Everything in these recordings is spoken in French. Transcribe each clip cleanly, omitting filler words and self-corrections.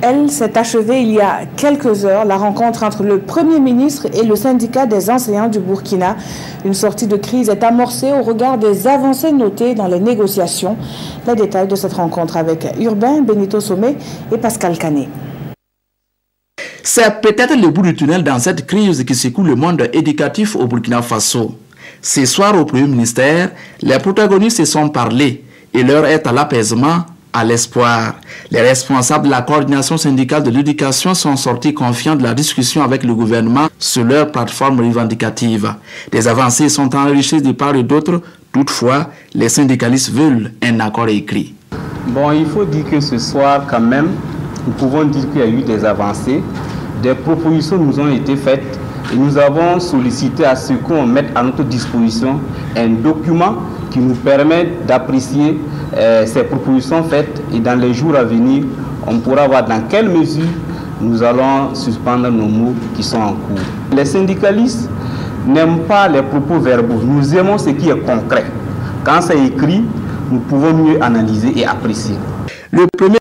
Elle s'est achevée il y a quelques heures, la rencontre entre le Premier ministre et le syndicat des enseignants du Burkina. Une sortie de crise est amorcée au regard des avancées notées dans les négociations. Les détails de cette rencontre avec Urbain Benito Somé et Pascal Canet. C'est peut-être le bout du tunnel dans cette crise qui secoue le monde éducatif au Burkina Faso. Ce soir au Premier ministère, les protagonistes se sont parlé et l'heure est à l'apaisement, à l'espoir. Les responsables de la coordination syndicale de l'éducation sont sortis confiants de la discussion avec le gouvernement sur leur plateforme revendicative. Des avancées sont enrichies de part et d'autre. Toutefois, les syndicalistes veulent un accord écrit. Bon, il faut dire que ce soir, quand même, nous pouvons dire qu'il y a eu des avancées. Des propositions nous ont été faites et nous avons sollicité à ce qu'on mette à notre disposition un document qui nous permet d'apprécier ces propositions faites et dans les jours à venir, on pourra voir dans quelle mesure nous allons suspendre nos mots qui sont en cours. Les syndicalistes n'aiment pas les propos verbaux, nous aimons ce qui est concret. Quand c'est écrit, nous pouvons mieux analyser et apprécier. Le premier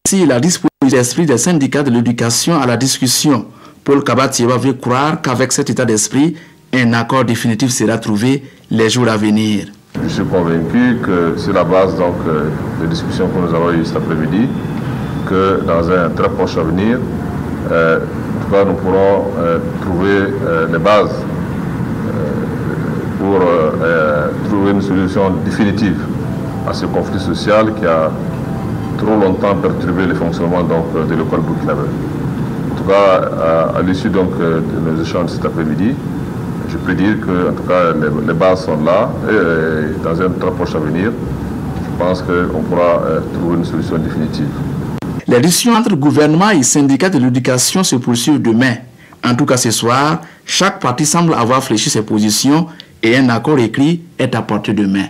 ministre a disposé l'esprit des syndicats de l'éducation à la discussion. Paul Kabatieba veut croire qu'avec cet état d'esprit, un accord définitif sera trouvé les jours à venir. Je suis convaincu que sur la base donc, des discussions que nous avons eues cet après-midi, que dans un très proche avenir, en tout cas nous pourrons trouver les bases pour trouver une solution définitive à ce conflit social qui a trop longtemps perturbé le fonctionnement donc, de l'école burkinabé. En tout cas, à l'issue donc de nos échanges cet après-midi, je peux dire que en tout cas, les bases sont là et dans un très proche avenir, je pense qu'on pourra trouver une solution définitive. Les discussions entre gouvernement et syndicats de l'éducation se poursuivent demain. En tout cas ce soir, chaque parti semble avoir fléchi ses positions et un accord écrit est à portée de main.